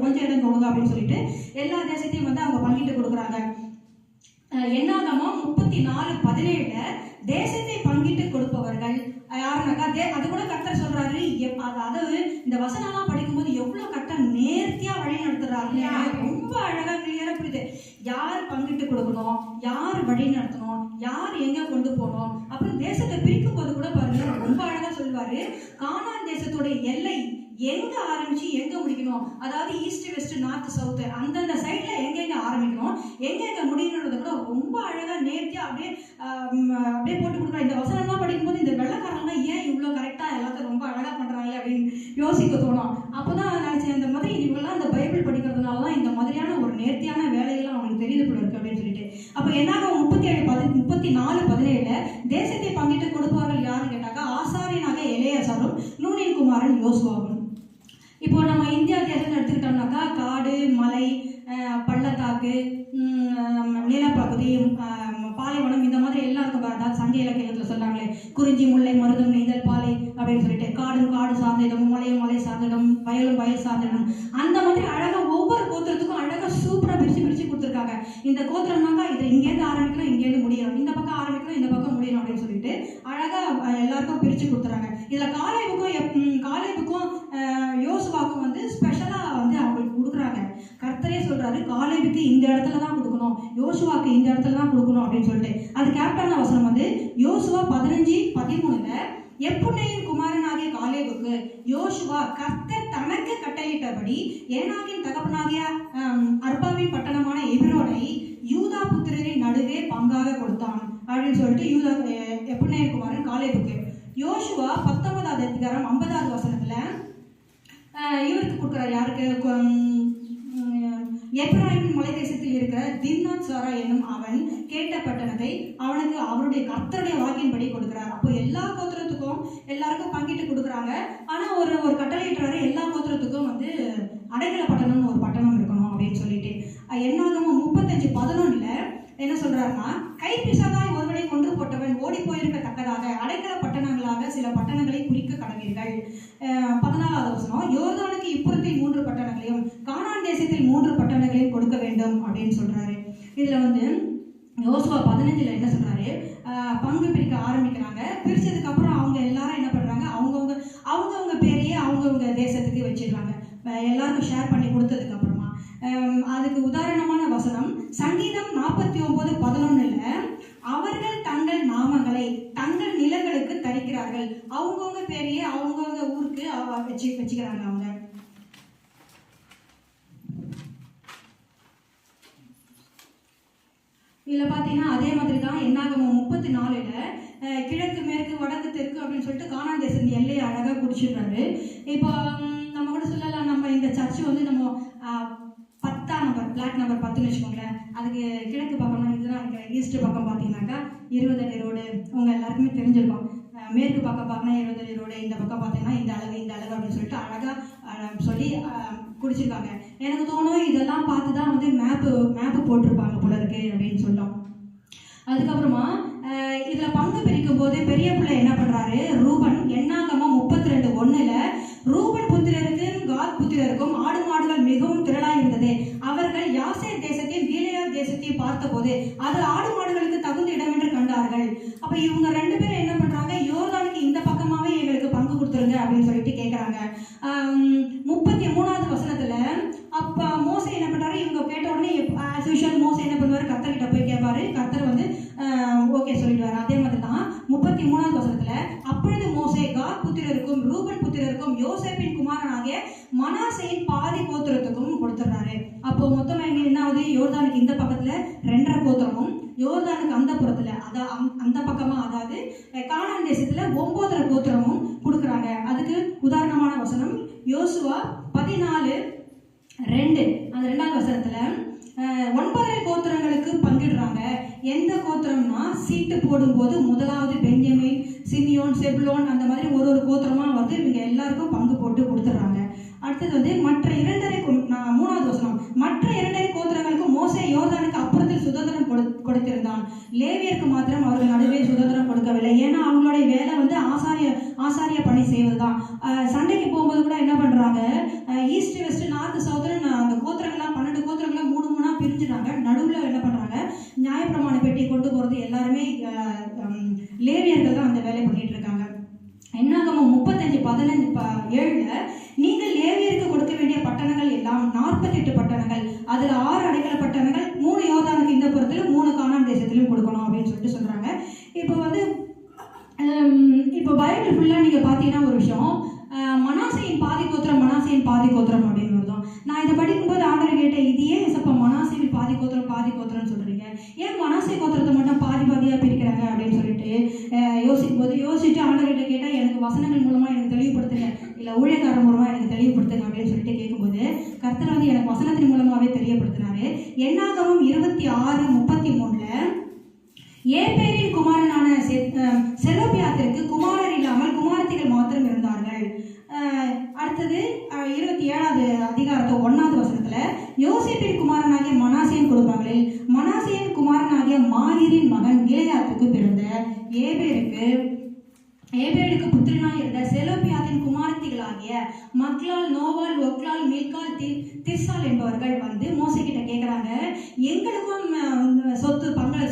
கொஞ்சம் இடம் கொடுங்க அப்படின்னு சொல்லிட்டு எல்லா தேசத்தையும் வந்து அவங்க பங்கிட்டு கொடுக்குறாங்க. என்னாகமம் 34:17 தேசத்தை பங்கிட்டு கொடுப்பவர்கள் யாருனாக்கா, அது கூட கர்த்தர் சொல்றாரு. அதாவது இந்த வசனம்லாம் படிக்கும்போது எவ்வளவு கர்த்தர் நேர்த்தியா வழி நடத்துறாரு, ரொம்ப அழகா கிளியரா புரியுது. யார் பங்கிட்டு கொடுக்கணும், யார் வழி நடத்தணும், யார் எங்க கொண்டு போகணும். அப்புறம் தேசத்தை பிரிக்கும் போது கூட பாருங்க ரொம்ப அழகா சொல்லுவாரு, கானான் தேசத்துடைய எல்லை எங்க ஆரம்பிச்சு எங்க முடிக்கணும், அதாவது ஈஸ்ட் வெஸ்ட் நார்த் சவுத் அந்தந்த சைட்ல எங்கெங்க ஆரம்பிக்கணும் எங்கெங்க முடியணுன்றத கூட ரொம்ப அழகா நேர்த்தியா அப்படியே அப்படியே போட்டு கொடுக்குறாங்க. இந்த வசனம்லாம் படிக்கும்போது இந்த வெள்ளக்காரங்களாம் ஏன் இவ்வளோ கரெக்டா எல்லாத்தையும் ரொம்ப அழகா பண்றாங்களே அப்படின்னு யோசிக்க தோணும். அப்போதான் நினைச்சேன் இந்த மாதிரி இவங்கெல்லாம் இந்த பைபிள் படிக்கிறதுனாலதான் இந்த மாதிரியான ஒரு நேர்த்தியான வேலைகள்லாம் அவங்களுக்கு தெரியுது போல இருக்கு அப்படின்னு சொல்லிட்டு. அப்போ என்னாகும் 34:17 தேசத்தை பங்கிட்டு கொடுப்பவர்கள் யாருன்னு கேட்டாக்கா ஆசாரியனாக எலேயாசாரும் நூனின் குமாரன் யோசுவாவும். இப்போ நம்ம இந்தியா தேசத்தை எடுத்துக்கிட்டோம்னாக்கா காடு மலை பள்ளத்தாக்கு நிலப்பகுதி பாலைவனம் இந்த மாதிரி எல்லாம் இருக்கும். அதாவது சங்க இலக்கியத்தில் சொல்றாங்களே குறிஞ்சி முல்லை மருதம் நெய்தல் பாலை அப்படின்னு சொல்லிட்டு காடு சார்ந்திடம் மலை சார்ந்திடம் வயல் சார்ந்திடம் அந்த மாதிரி அழகா ஒவ்வொரு கோத்திரத்துக்கும் அழகா சூப்பரா பிரிச்சு கொடுத்துருக்காங்க. இந்த கோத்திரம்னாக்கா இது இங்கேருந்து ஆரம்பிக்கணும் இங்கேருந்து முடியணும், இந்த பக்கம் ஆரம்பிக்கணும் இந்த பக்கம் முடியணும் அப்படின்னு சொல்லிட்டு அழகா எல்லாருக்கும் பிரிச்சு கொடுத்துறாங்க. இதுல காலேபுக்கும் யோசுவாக்கும் வந்து ஸ்பெஷலா வந்து அவங்களுக்கு கொடுக்குறாங்க. கர்த்தரே சொல்றாரு காலேபுக்கு இந்த இடத்துல தான் கொடுக்கணும், யோசுவாக்கு இந்த இடத்துல தான் கொடுக்கணும் அப்படின்னு சொல்லிட்டு. அது கேப்டான வசனம் வந்து யோசுவா 15:13 எப்புன்னேயின் குமாரனாகிய காலேபுக்கு யோசுவா கர்த்தர் தனக்கு கட்டளையிட்டபடி ஏனாகின் தகப்பனாகிய அர்பாவின் பட்டணமான எபிரோனை யூதா புத்திரரின் நடுவே பங்காக கொடுத்தான் அப்படின்னு சொல்லிட்டு எப்புன்னேயின் குமாரன் காலேபுக்கு. யோசுவா 19வது அதிகாரம் 50வது வசனத்துல இவருக்கு கொடுக்குறாரு. யாருக்கு? எப்ராயிம் மலை தேசத்தில் இருக்கிற திம்னாத் சாரா என்னும் அவன் கேட்ட பட்டணத்தை அவனுக்கு அவருடைய கர்த்தருடைய வாக்கின்படி கொடுக்கிறார். அப்போ எல்லா கோத்திரத்துக்கும் எல்லாருக்கும் பங்கிட்டு கொடுக்குறாங்க. ஆனா ஒரு கட்டளையிட்டாரு எல்லா கோத்திரத்துக்கும் வந்து அடைக்கல பட்டணம்னு ஒரு பட்டணம் இருக்கணும் அப்படின்னு சொல்லிட்டு. என்னாகமம் 35:11 என்ன சொல்றாருன்னா கைப்பிசகாய் ஒருவனை கொன்று போட்டவன் ஓடி போயிருக்கத்தக்கதாக அடைக்கல பட்டணங்களாக சில பட்டணங்களை குறிக்க கடவீர்கள். 14வது வசனம் யோர்தானுக்கு இப்புறத்தில் 3 பட்டணங்களையும் கானான் தேசத்தில் 3 பட்டணங்களையும் கொடுக்க வேண்டும் அப்படின்னு சொல்றாரு. இதுல வந்து யோசுவா 15 என்ன சொல்றாரு, பங்கு பிரிக்க ஆரம்பிக்கிறாங்க. பிரிச்சதுக்கு அப்புறம் அவங்க எல்லாரும் என்ன பண்றாங்க, அவங்கவுங்க பேரையே அவங்கவுங்க தேசத்துக்கு வச்சிடுறாங்க. எல்லாருக்கும் ஷேர் பண்ணி கொடுத்ததுக்கு அப்புறமா அதுக்கு உதாரணமான வசனம் சங்கீதம் 49:11 அவர்கள் தங்கள் நாமங்களை தங்கள் நிலங்களுக்கு தரிக்கிறார்கள். அவங்கவுங்க பேரையே அவங்கவுங்க ஊருக்கு வச்சுக்கிறாங்க. அவங்க இதுல பாத்தீங்கன்னா அதே மாதிரி தான் என்னாகமம் 34 கிழக்கு மேற்கு வடக்கு தெற்கு அப்படின்னு சொல்லிட்டு கானான் தேசத்தின் எல்லையை அழகா குடிச்சிடுறாரு. இப்போ நம்ம கூட சொல்லலாம், நம்ம இந்த சர்ச் வந்து நம்ம 10ஆம் நம்பர் பிளாட் நம்பர் 10ன்னு வச்சுக்கோங்களேன். அதுக்கு கிழக்கு பக்கம்னா இதுதான் இருக்கிற ஈஸ்ட் பக்கம் பார்த்தீங்கன்னாக்கா 20 அடி ரோடு உங்க எல்லாருக்குமே தெரிஞ்சிருக்கும். மேற்கு பக்கம் பார்த்தீங்கன்னா 20 அடி ரோடு, இந்த பக்கம் பார்த்தீங்கன்னா இந்த அளவு அப்படின்னு சொல்லிட்டு அழகா சொல்லி குடிச்சிருக்காங்க. எனக்கு தோணும் இதெல்லாம் பார்த்து தான் வந்து மேப்பு போட்டிருப்பாங்க போல இருக்கு அப்படின்னு சொல்லிட்டோம். அதுக்கப்புறமா இதுல பங்கு பிரிக்கும் போது பெரிய பிள்ளை என்ன பண்றாரு, ரூபன் என்னாகமம் 32:1 ரூபன் புத்திரருக்கும் காத் புத்திரருக்கும் ஆடு மாடுகள் மிகவும் திரளாய் இருந்தது. அவர்கள் யாசேர் தேசத்தையும் கீலேயாத் தேசத்தையும் பார்த்த போது அது ஆடு மாடுகளுக்கு தகுந்த இடம் என்று கண்டார்கள். அப்ப இவங்க 2 பேரும் என்ன பண்றாங்க, யோர்தானுக்கு இந்த பக்கமாவே எங்களுக்கு பங்கு கொடுத்துருங்க அப்படின்னு சொல்லிட்டு கேட்கறாங்க. 33வது வசனத்துல அப்ப மோசே என்ன பண்றாரு, இவங்க கேட்ட உடனே மோசே என்ன பண்ணுவாரு, கர்த்தர்கிட்ட போய் கேட்பாரு. கர்த்தர் வந்து ஓகே சொல்லிடுவாரு. அதே மாதிரி தான் 33வது வசனத்துல அப்பொழுது மோசே காத் புத்திரருக்கும் ரூபன் புத்திரருக்கும் யோசேப்பின் குமாரனாகிய மனாசேயின் பாதி கோத்திரத்துக்கும் கொடுத்துறாரு. அப்போ மொத்தமா எங்க என்ன ஆகுது, யோர்தானுக்கு இந்த பக்கத்துல 2.5 கோத்திரமும் யோர்தானுக்கு அந்த புறத்துல அந்த பக்கமா அதாவது கானான் தேசத்துல 9.5 கோத்திரமும் கொடுக்குறாங்க. அதுக்கு உதாரணமான வசனம் யோசுவா 14:2 அந்த 2வது வசனத்துல 9.5 கோத்திரங்களுக்கு பங்கிடுறாங்க. எந்த கோத்திரம்னா சீட்டு போடும்போது முதலாவது பென்யமீன், சிமியோன், செபுலோன் அந்த மாதிரி ஒரு கோத்திரமா வந்து இவங்க எல்லாருக்கும் பங்கு போட்டு கொடுத்துட்றாங்க. அடுத்தது வந்து மற்ற 3வது வசனம் மற்ற 2.5 கோத்திரங்களுக்கு மோசே யோர்தானுக்கு அப்புறத்தில் சுதந்திரம் கொடுத்திருந்தான். லேவியருக்கு மாத்திரம் அவர்கள் நடுவே சுதந்திரம் கொடுக்கவில்லை. ஏன்னா அவங்களுடைய வேலை வந்து ஆசாரிய பணி செய்வதுதான். சண்டைக்கு போகும்போது கூட என்ன பண்றாங்க, ஈஸ்ட் வெஸ்ட் நார்த் சவுத்னு அந்த கோத்திரங்கள்லாம் 12 கோத்திரங்கள்லாம் 3 பிரிஞ்சுட்டாங்க. நடுவில் என்ன பண்றாங்க, நியாயப்பிரமாண பெட்டி கொண்டு போறது எல்லாருமே லேவியர்கள் தான் அந்த வேலையை பண்ணிட்டு இருக்காங்க. என்னாகமம் 35:17 நீங்கள் லேவியருக்கு கொடுக்க வேண்டிய பட்டணங்கள் எல்லாம் 48 பட்டணங்கள், அதுல 6 அடைக்கல பட்டணங்கள், 3 யோர்தானுக்கு இந்த புறத்திலும் 3 கானான் தேசத்திலும் கொடுக்கணும் அப்படின்னு சொல்லிட்டு சொல்றாங்க. இப்போ வந்து இப்போ பைபிள் பைபிள் ஃபுல்லாக நீங்கள் பார்த்தீங்கன்னா ஒரு விஷயம், மனாசேயின் பாதி கோத்திரம் மனாசேயின் பாதி கோத்திரம் அப்படின்னு வருதும். நான் இதை படிக்கும்போது ஆண்டவர் கேட்டேன், இது ஏன் இசப்பா மனாசேயின் பாதி கோத்திரம்னு சொல்கிறீங்க, ஏன் மனாசே கோத்திரத்தை மட்டும் பாதி பாதியாக பிரிக்கிறாங்க அப்படின்னு சொல்லிட்டு யோசிச்சுட்டு ஆண்டவர்கிட்ட கேட்டால், எனக்கு வசனங்கள் மூலமாக எனக்கு தெளிவுபடுத்துங்க, இல்லை ஊழியக்காரர் மூலமாக எனக்கு தெளிவுபடுத்துங்க அப்படின்னு சொல்லிட்டு கேட்கும்போது கர்த்தர் வந்து எனக்கு வசனத்தின் மூலமாகவே தெரியப்படுத்தினாரு. என்னாகமம் 26:33 ஏபேரின் குமாரனான செலோபியாத்திற்கு குமாரர் இல்லாமல் குமாரத்திகள் மாத்திரம் இருந்தார்கள். அடுத்தது 27வது அதிகாரத்தை 1வது வசனத்துல யோசேப்பின் குமாரனாகிய மனாசேயின் குடும்பங்களில் மனாசேயின் குமாரனாகிய மாகீரின் மகன் கிலெயாத்துக்கு பிறந்த ஏபேருக்கு புத்திரனாய் இருந்த செலோபியாத்தின் குமாரத்திகளாகிய மக்லால், நோவால், ஒக்லால், மில்கால், திர்சால் என்பவர்கள் வந்து மோசே கிட்ட கேட்குறாங்க, எங்களுக்கும்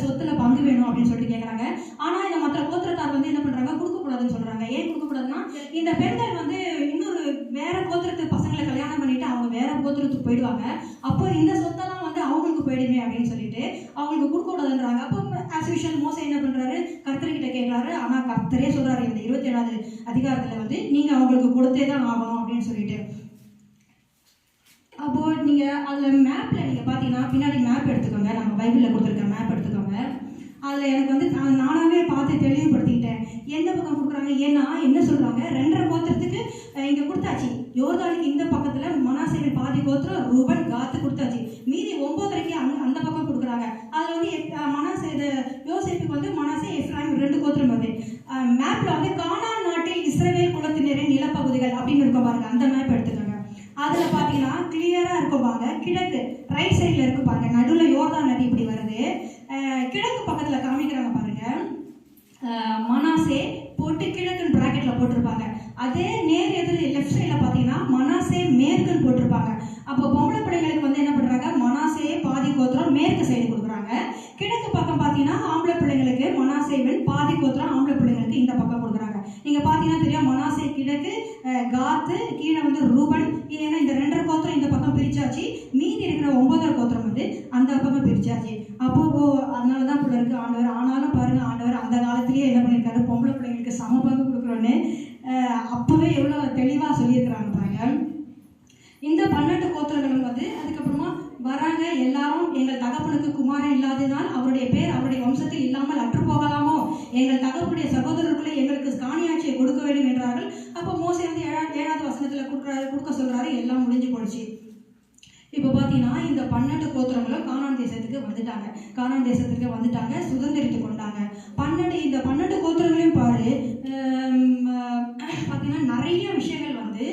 சொத்துல பங்கு வேணும் அப்படின்னு சொல்லிட்டு கேட்குறாங்க. ஆனால் இந்த மற்ற கோத்திரத்தார் வந்து என்ன பண்ணுறாங்க, கொடுக்கக்கூடாதுன்னு சொல்கிறாங்க. ஏன் கொடுக்கக்கூடாதுன்னா, இந்த பெண்கள் வந்து இன்னொரு வேற கோத்திரத்து பசங்களை கல்யாணம் பண்ணிட்டு அவங்க வேற கோத்திரத்துக்கு போயிடுவாங்க, அப்போ இந்த சொத்தெல்லாம் வந்து அவங்களுக்கு போயிடுமே அப்படின்னு சொல்லிட்டு அவங்களுக்கு கொடுக்கக்கூடாதுன்றாங்க. அப்போ ஆஸ் யூஷுவல் மோசே என்ன பண்ணுறாரு, கர்த்தர்கிட்ட கேட்குறாரு. ஆனால் கர்த்தரே சொல்கிறாரு இந்த 27வது அதிகாரத்தில் வந்து நீங்கள் அவங்களுக்கு கொடுத்தே தான் ஆகணும் அப்படின்னு சொல்லிட்டு. அப்போது நீங்கள் அதில் மேப்பில் நீங்கள் பார்த்தீங்கன்னா பின்னாடி மேப் எடுத்துக்கோங்க, நம்ம பைபிளில் கொடுத்துருக்க மேப் எடுத்துக்கோங்க. அதில் எனக்கு வந்து நானாகவே பார்த்து தெளிவுபடுத்திக்கிட்டேன் எந்த பக்கம் கொடுக்குறாங்க. ஏன்னா என்ன சொல்கிறாங்க, 2.5 கோத்திரத்துக்கு இங்கே கொடுத்தாச்சு, யோர்தானுக்கு இந்த பக்கத்தில் மனாசேயின் பாதி கோத்திரம் ரூபன், காத்து கொடுத்தாச்சு, மீதி 9.5 அந்த பக்கம் கொடுக்குறாங்க. அதில் வந்து மனாசே யோசேப்புக்கு வந்து மனாசே, எப்ராயிம் 2 கோத்திரம் வருது. மேப்பில் வந்து கானான் நாட்டில் இஸ்ரவேல் குலத்தினரின் நிலப்பகுதிகள் அப்படின்னு இருக்க பாருங்க, அந்த மேப் எடுத்துக்கோங்க. அதில் பார்த்தீங்கன்னா கிளியராக இருக்கும் பாருங்க, கிழக்கு ரைட் சைடில் இருக்கு பாருங்க, நடுவில் யோர்தான் நதி இப்படி வருது. கிழக்கு பக்கத்தில் காமிக்கிறாங்க பாருங்க, மனாசே போட்டு கிழக்குன்னு பிராக்கெட்டில் போட்டிருப்பாங்க. அதே நேர் எதிர் லெஃப்ட் சைடில் பார்த்தீங்கன்னா மனாசே மேற்குன்னு போட்டிருப்பாங்க. அப்போ பொம்பளை பிள்ளைங்களுக்கு வந்து என்ன பண்ணுறாங்க, மனாசே பாதி கோத்திரம் மேற்கு சைடு கொடுக்குறாங்க. கிழக்கு பக்கம் பார்த்தீங்கன்னா ஆம்பளை பிள்ளைங்களுக்கு மனாசேவின் பாதி கோத்திரம் ஆம்பளை பிள்ளைங்களுக்கு இந்த பக்கம் கொடுக்குறாங்க. நீங்கள் பார்த்தீங்கன்னா தெரியும், மனாசே கிழக்கு, காத்து கீழே வந்து ரூபன். ஏன்னா இந்த 2.5 கோத்திரம் இந்த பக்கம் பிரிச்சாச்சு, மீதி இருக்கிற 9.5 கோத்திரம் வந்து அந்த பக்கம் பிரிச்சாச்சு. அப்போ அதனால தான் இப்படி இருக்கு ஆண்டவர். ஆனாலும் பாருங்க, ஆண்டவர் அந்த காலத்திலேயே என்ன பண்ணியிருக்காரு, பொம்பளை பிள்ளைங்களுக்கு சம பங்கு கொடுக்குறோன்னு அப்பவே எவ்வளோ தெளிவாக சொல்லியிருக்கிறாங்க பாருங்க. இந்த 12 கோத்திரங்களும் வந்து அதுக்கப்புறமா வராங்க. எல்லாரும் எங்கள் தகப்பனுக்கு குமாரன் இல்லாததினால் அவருடைய பேர் அவருடைய வம்சத்தில் இல்லாமல் அற்று போகலாமோ, எங்கள் தகப்பனுடைய சகோதரர்களை எங்களுக்கு காணியாட்சியை கொடுக்க வேண்டும் என்றார்கள். அப்போ மோசே வந்து 7வது வசனத்தில் கொடுக்க சொல்றாரு. எல்லாம் முடிஞ்சு போச்சு. இப்போ பார்த்தீங்கன்னா இந்த 12 கோத்திரங்களும் கானான் தேசத்துக்கு வந்துட்டாங்க, சுதந்திரித்து கொண்டாங்க. இந்த 12 கோத்திரங்களையும் பாரு, பார்த்தீங்கன்னா நிறைய விஷயங்கள் வந்து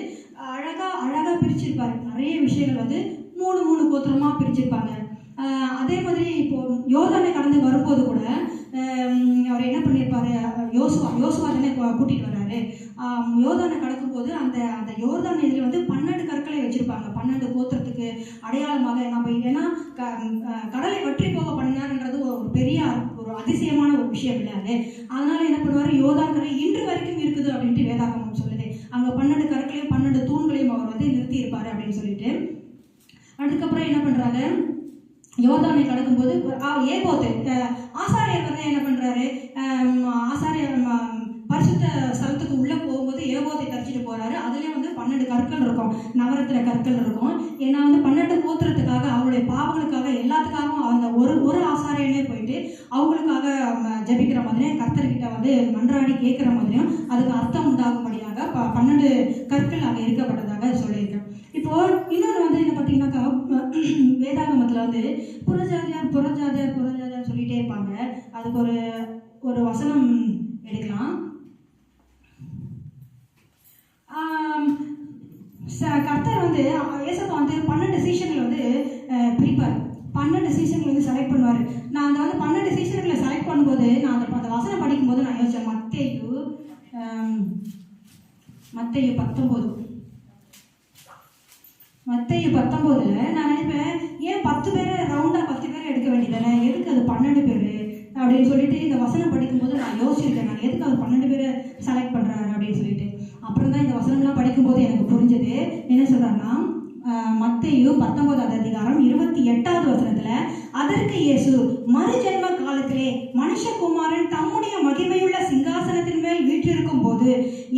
அழகா பிரிச்சிருப்பாரு. நிறைய விஷயங்கள் வந்து 3 கோத்திரமா பிரிச்சிருப்பாங்க. அதே மாதிரி இப்போ யோர்தானை கடந்து வரும்போது கூட அவர் என்ன பண்ணியிருப்பாரு, யோசுவா தானே கூட்டிட்டு வர்றாரு. யோர்தானை கடக்கும் போது அந்த யோர்தான் இதில் வந்து 12 கற்களை வச்சிருப்பாங்க, 12 கோத்திரத்துக்கு அடையாளமாக. நம்ம ஏன்னா கடலை வற்றி போக பண்ணினார்ன்றது ஒரு பெரிய ஒரு அதிசயமான ஒரு விஷயம் இல்லை அது. அதனால என்ன பண்ணுவார், யோர்தான் கரை இன்று வரைக்கும் இருக்குது அப்படின்ட்டு வேதாகமம் சொல்லுது. அங்கே 12 கற்களையும் 12 தூண்களையும் அவர் வந்து நிறுத்தி இருப்பாரு அப்படின்னு சொல்லிட்டு. அதுக்கப்புறம் என்ன பண்றாங்க, யோர்தானை கடக்கும்போது ஏபோத்து ஆசாரியர் வந்து என்ன பண்றாரு, ஆசாரியர் பரிசுத்த ஸ்தலத்துக்கு உள்ள போகும்போது ஏபோத்தை தரிச்சிட்டு போறாரு. அதுலயே வந்து 12 கற்கள் இருக்கும், நவரத்தின கற்கள் இருக்கும். ஏன்னா வந்து 12 கோத்திரத்துக்காக அவங்களுடைய பாவங்களுக்காக எல்லாத்துக்காகவும் அந்த ஒரு ஆசாரியனே போயிட்டு அவங்களுக்காக ஜபிக்கிற மாதிரியும் கர்த்தர்கிட்ட வந்து மன்றாடி கேட்கிற மாதிரியும் அதுக்கு அர்த்தம் உண்டாகும்படியாக 12 கற்கள் அங்கே இருக்கப்பட்டதாக சொல்லியிருக்கேன். இப்போ இன்னொன்று வந்து என்ன பார்த்தீங்கன்னாக்கா, வேதாகமத்தில் வந்து புறஜாதியார் சொல்லிட்டே இருப்பாங்க. அதுக்கு ஒரு வசனம் எடுக்கலாம். கர்த்தர் வந்து ஏசப்பா வந்து 12 சீஷன்களை வந்து பிரிப்பார், 12 சீஷன்களை வந்து செலக்ட் பண்ணுவார். நான் அந்த வந்து 12 சீஷன்களை செலக்ட் பண்ணும்போது நான் அந்த வசனம் படிக்கும்போது நான் யோசித்தேன், மத்தேயு 19 நான் நினைப்பேன், ஏன் 10 பேரை ரவுண்டாக 10 பேரை எடுக்க வேண்டியதானே, எதுக்கு அது 12 பேர் அப்படின்னு சொல்லிட்டு இந்த வசனம் படிக்கும்போது நான் யோசிச்சிருக்கேன், நான் எதுக்கு அது 12 பேரை செலக்ட் பண்ணுறாரு அப்படின்னு சொல்லிட்டு. அப்புறம் தான் இந்த வசனம்லாம் படிக்கும்போது எனக்கு புரிஞ்சது. என்ன சொல்கிறாருன்னா, மத்தேயு 19வது அதிகாரம் 28வது வசனத்தில், அதற்கு இயேசு மறுஜென்ம காலத்திலே மனுஷகுமாரன் தம்முடைய மகிமையுள்ள சிங்காசனத்தின் மேல் வீற்றிருக்கும் போது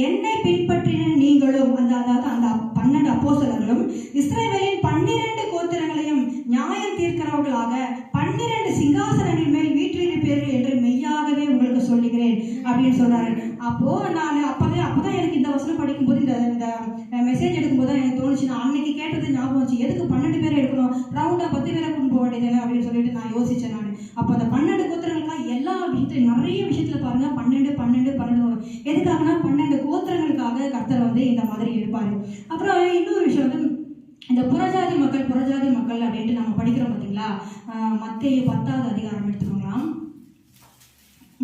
என்னை பின்பற்றின நீங்களும், அதாவது அந்த 12 அப்போஸ்தலர்களும் இஸ்ரவேலின் 12 கோத்திரங்களையும் நியாயம் தீர்க்கிறவர்களாக 12 சிங்காசனங்களின் மேல் வீற்றிருப்பீர்கள் என்று மெய்யாகவே உங்களுக்கு சொல்லுகிறேன் அப்படின்னு சொல்றாரு. அப்போ நான் அப்பதான் எனக்கு இந்த வசனம் படிக்கும்போது, இந்த மெசேஜ் எடுக்கும்போது எனக்கு தோணுச்சு, நான் அன்னைக்கு கேட்டது ஞாபகம் வச்சு, எதுக்கு 12 பேரை எடுக்கணும், ரவுண்டா 10 பேரை கொண்டு போக வேண்டியது அப்படின்னு சொல்லிட்டு நான் யோசிச்சேன். நான் அப்போ அந்த 12 கோத்திரங்களுக்காக எல்லா விஷயத்துல, நிறைய விஷயத்துல பாருங்க 12 12 12 வரும். எதுக்காகனா 12 கோத்திரங்களுக்காக கர்த்தர் வந்து இந்த மாதிரி எடுப்பாரு. அப்புறம் இன்னொரு விஷயம் வந்து, இந்த புறஜாதி மக்கள் அப்படின்ட்டு நம்ம படிக்கிறோம் பார்த்தீங்களா. மத்தேயு 10வது அதிகாரம் எடுத்துக்கோங்களாம்.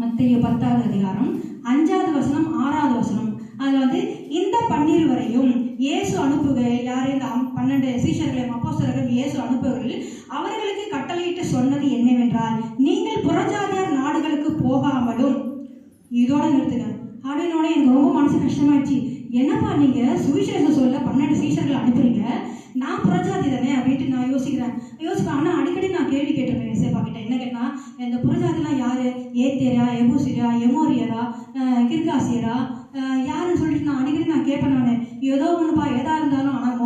மத்தேயு 10வது அதிகாரம் 5வது வசனம் 6வது வசனம். அதில் வந்து இந்த 12 வரையும் இயேசு அனுப்புகையில், யார் இந்த 12 சீஷர்களையும் அப்போஸ்தலர்களையும் இயேசு அனுப்புகையில் அவர்களுக்கு கட்டளையிட்டு சொன்னது என்னவென்றால், நீங்கள் புறஜாதியார் நாடுகளுக்கு போகாமலும், இதோட நிறுத்துங்க அப்படின்னோட எனக்கு ரொம்ப மனசு கஷ்டமாயிடுச்சு. என்னப்பா நீங்க சுவிசேஷம் சொல்ல 12 சீஷர்களை அனுப்புறீங்க, நான் புறஜாதி தானே அப்படின்ட்டு நான் யோசிப்பேன். ஆனால் அடிக்கடி நான் கேள்வி கேட்டிருப்பேன் ஏசப்பா கிட்ட. என்ன கேட்டா, இந்த புறஜாதிலாம் யாரு, ஏத்தேரா, எபூசிரா, எமோரியரா, கிர்காசியரா யாருன்னு சொல்லிட்டு நான் அடிக்கடி கேட்பேன். நான் ஏதோ ஒன்றுப்பா, எதா இருந்தாலும், ஆனால்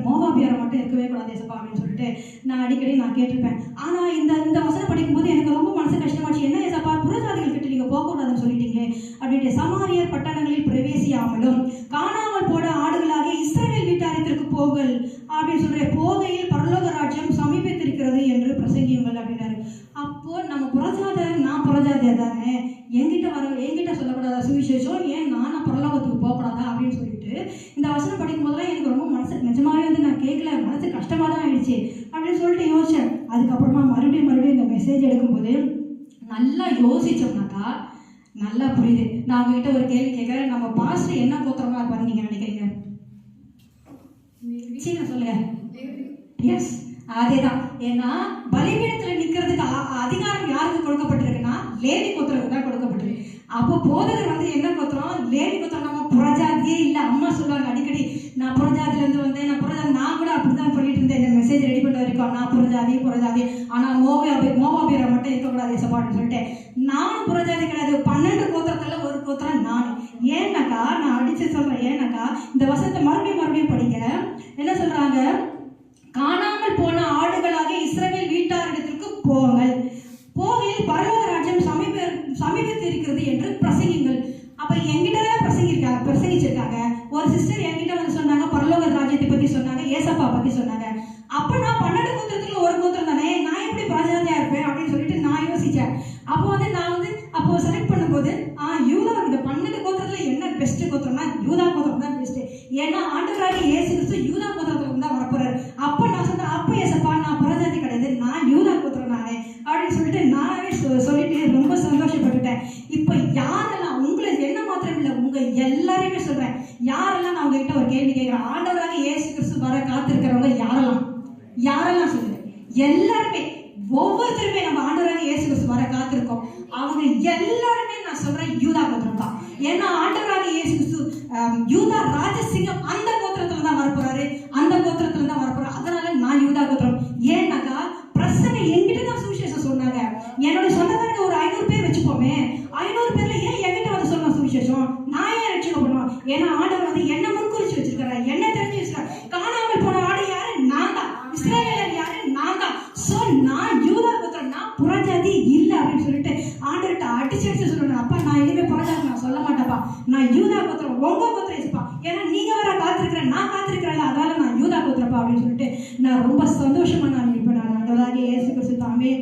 மோவாபியாரை மட்டும் இருக்கவே கூடாது ஏசப்பா அப்படின்னு சொல்லிட்டு நான் அடிக்கடி கேட்டிருப்பேன். ஆனால் இந்த வசனம் படிக்கும்போது எனக்கு ரொம்ப மனசு கஷ்டமாச்சு. என்ன ஏசப்பா, புறஜாதிகள் கிட்ட நீங்கள் போகக்கூடாதுன்னு சொல்லிட்டீங்களே அப்படின்ட்டு. சமாரியர் பட்டணங்களில் பிரவேசியாமலும் காணாமல் போட ஆடுகளாக இஸ்ரவேல் வீட்டாரத்திற்கு போகல் அப்படின்னு சொல்ற, போகையில் பரலோக ராஜ்யம் சமீபத்திருக்கிறது என்று பிரசங்கியுங்கள் அப்படின்னாரு. அப்போ நம்ம நான் புறஜாதியா தானே, என்கிட்ட சொல்லக்கூடாதா சுவிசேஷம், ஏன் நான் பரலோகத்துக்கு போகக்கூடாதா அப்படின்னு சொல்லிட்டு இந்த வசனம் படிக்கும் போதெல்லாம் எனக்கு ரொம்ப மனசு நிஜமாவே வந்து நான் கேட்கல, மனசு கஷ்டமா தான் ஆயிடுச்சு அப்படின்னு சொல்லிட்டு யோசிச்சேன். அதுக்கப்புறமா மறுபடியும் இந்த மெசேஜ் எடுக்கும்போது நல்லா யோசிச்சோம்னாக்கா நல்லா புரியுது. நான் உங்ககிட்ட ஒரு கேள்வி கேட்கறேன், நம்ம பாஸ்டர் என்ன கோத்திரமா இருப்பாரு நீங்க நினைக்கிறீங்க? சீக்கிரம் சொல்லுங்க. எஸ், அதேதான். ஏன்னா பலிபீடத்துல நிக்கிறதுக்கு அதிகாரம் யாருக்கு கொடுக்கப்பட்டிருக்குன்னா லேவி கோத்திரத்துக்கு தான் கொடுக்கப்பட்டிருக்கு. அப்போ போதகர் வந்து என்ன கோத்திரம்? லேவி கோத்திரம். நம்ம புறஜாதியே இல்லை. அம்மா சொல்லுவாங்க அடிக்கடி, நான் புறஜாதில இருந்து வந்தேன், நான் கூட அப்படிதான் சொல்லிட்டு இருந்தேன். இந்த மெசேஜ் ரெடி பண்ண வரைக்கும் நான் புறஜாதி, ஆனா மோவாபியரை மட்டும் இருக்கக்கூடாது ஏசப்பான்னு சொல்லிட்டு. நான் புறஜாதி கிடையாது, 12 கோத்திரத்துல ஒரு கோத்திரம் நான். ஏன்னாக்கா நான் அடிச்சு சொல்றேன். ஏன்னாக்கா இந்த வசனத்தை மறுபடியும் படிக்க என்ன சொல்றாங்க, காணாமல் போன ஆடுகளாக இஸ்ரவேல் வீட்டாரிடத்திற்கு போங்கள், போகையில் பரலோக ராஜ்யம் சமீபத்தில் இருக்கிறது என்று பிரசங்கிங்கள். அப்ப என்கிட்ட தான் பிரசங்கிச்சிருக்காங்க. ஒரு சிஸ்டர் என்கிட்ட வந்து சொன்னாங்க, பரலோக ராஜ்யத்தை பத்தி சொன்னாங்க, ஏசப்பா பத்தி சொன்னாங்க. அப்ப நான் 12 கோத்திரத்துல ஒரு கோத்திரம் தானே, நான் எப்படி பிரஜாதியா இருப்பேன் அப்படின்னு சொல்லிட்டு நான் யோசிச்சேன். அப்போ வந்து நான் வந்து செலக்ட் பண்ணும்போது யூதா, இந்த 12 கோத்திரத்துல என்ன பெஸ்ட் கோத்திரம்னா யூதா கோத்திரம் தான் பெஸ்ட். ஏன்னா ஆண்டவராகிய இயேசு கிறிஸ்து யூதா கோத்திரத்துல தான் வரப்போறாரு. அப்ப நான் சொன்னேன், அப்ப ஏசப்பா நான் பிரஜாதி கிடையாது, நான் யூதா கோத்திரம் நானே அப்படின்னு சொல்லிட்டு நானே சொல்லிட்டு ரொம்ப சந்தோஷப்பட்டுட்டேன். இப்ப யாரெல்லாம், உங்களுக்கு என்ன மாத்திரம் இல்லை, உங்க எல்லாரையுமே சொல்றேன், யாரெல்லாம் நான் உங்ககிட்ட ஒரு கேள்வி கேட்கிறேன், ஆண்டவராகிய இயேசு கிறிஸ்து வர காத்திருக்கிறவங்க யாரெல்லாம் சொல்லுங்க. எல்லாருமே, ஒவ்வொருத்தருமே நம்ம ஆண்டவராகிய இயேசு கிறிஸ்து வர காத்திருக்கோம். அவங்க எல்லாருமே நான் சொல்றேன் யூதா கோத்திரம் தான். ஏன்னா ஆண்டவராகிய இயேசு கிறிஸ்து யூதா ராஜசிங்கம் அந்த கோத்திரத்துல தான் வரப்போறாரு, அந்த கோத்திரத்துல தான் வரப்போறாரு. அதனால நான் யூதா கோத்திரம். ஏன்னாக்கா பிரசங்க என்கிட்ட தான் சுவிசேஷம் சொன்னாங்க. என்னோட சொந்தக்காரங்க ஒரு 500 பேர் வச்சுப்போமே, 500 பேர்ல ஏன் என்கிட்ட வந்து சொல்லணும் சுவிசேஷம்? நான் ஏன் ரட்சிக்கப்படணும்? ஏன்னா ஆண்டவர் வந்து என்ன முன்குறிச்சு வச்சிருக்காரு, என்ன தெரிஞ்சு வச்சிருக்காரு. காணாமல் போன ஆடு யாரு? நான் தான். இஸ்ரவேலர் யாரு? நான் தான். சோ நான் யூதா கோத்திரம், நான் புறஜாதி இல்லை அப்படின்னு சொல்லிட்டு ஆண்டவர்கிட்ட அடிச்சு சொல்லணும். அப்பா நான் இனிமே புறஜாதி நான் சொல்ல மாட்டேப்பா, நான் யூதா கோத்திரம், உங்க கோத்திரம் ஏசுப்பா, ஏன்னா நீங்க வர காத்திருக்கிறேன், நான் காத்திருக்கிறேன், அதனால நான் யூதா கோத்திரப்பா அப்படின்னு சொல்லிட்டு நான் ரொம்ப சந்தோஷமா நான் இருப்பேன். நான் ஆண்டவராகிய இயேசு கிறிஸ்து தாமே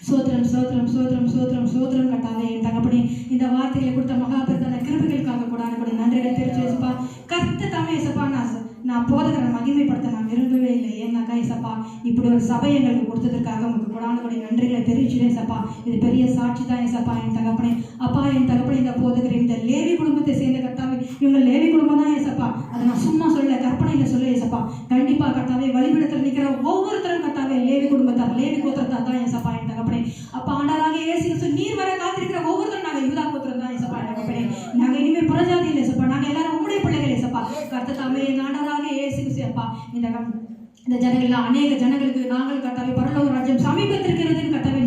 சோத்திரம் கட்டாவே. என் தகப்பனே, இந்த வார்த்தைகளை கொடுத்த மகாபரிதான கிருபைகளுக்காக கூட நன்றிகள் தெரிவிச்சு ஏசப்பா. கர்த்த தாமே ஏசப்பா, நான் போதகரை மகிமைப்படுத்த நான் விரும்பவே இல்லை. ஏன்னாக்கா ஏசப்பா, இப்படி ஒரு சபை எங்களுக்கு கொடுத்ததற்காக உங்களுக்கு கூட நன்றிகளை தெரிவிச்சுட்டேன் ஏசப்பா. இது பெரிய சாட்சி தான் ஏசப்பா. என் தகப்பனே, அப்பா என் தகப்பனே, இந்த போதகர் இந்த லேவி குடும்பத்தை சேர்ந்த கர்த்தாவே, இவங்க லேவி குடும்பம் தான் ஏசப்பா. அதை நான் சும்மா சொல்ல, கற்பனையில சொல்ல ஏசப்பா. கண்டிப்பா கர்த்தாவே, வழிபடத்தில் நிற்கிற ஒவ்வொருத்தரும் கர்த்தாவே லேவி குடும்பத்தார், லேவி கோத்திரத்தார் தான் ஏசப்பா. என் தகப்பனே, அப்பா ஆண்டவராகிய இயேசு கிறிஸ்து நீர் வர காத்திருக்கிற ஒவ்வொருத்தரும் நாங்கள் யூதா கோத்திரம் தான் ஏசப்பா. என் தகப்பனே, நாங்கள் இனிமே புறஜாதி இல்லை ஏசப்பா, நாங்கள் எல்லாரும் உம்முடைய பிள்ளைகள் ஏசப்பா. கர்த்தாவே, என் ஆண்டவராகிய இயேசு கிறிஸ்து அப்பா, இந்த ஜனங்கள், அநேக ஜனங்களுக்கு நாங்கள் கர்த்தாவே பரலோக ராஜ்யம் சமீபத்திருக்கிறதுன்னு கர்த்தாவே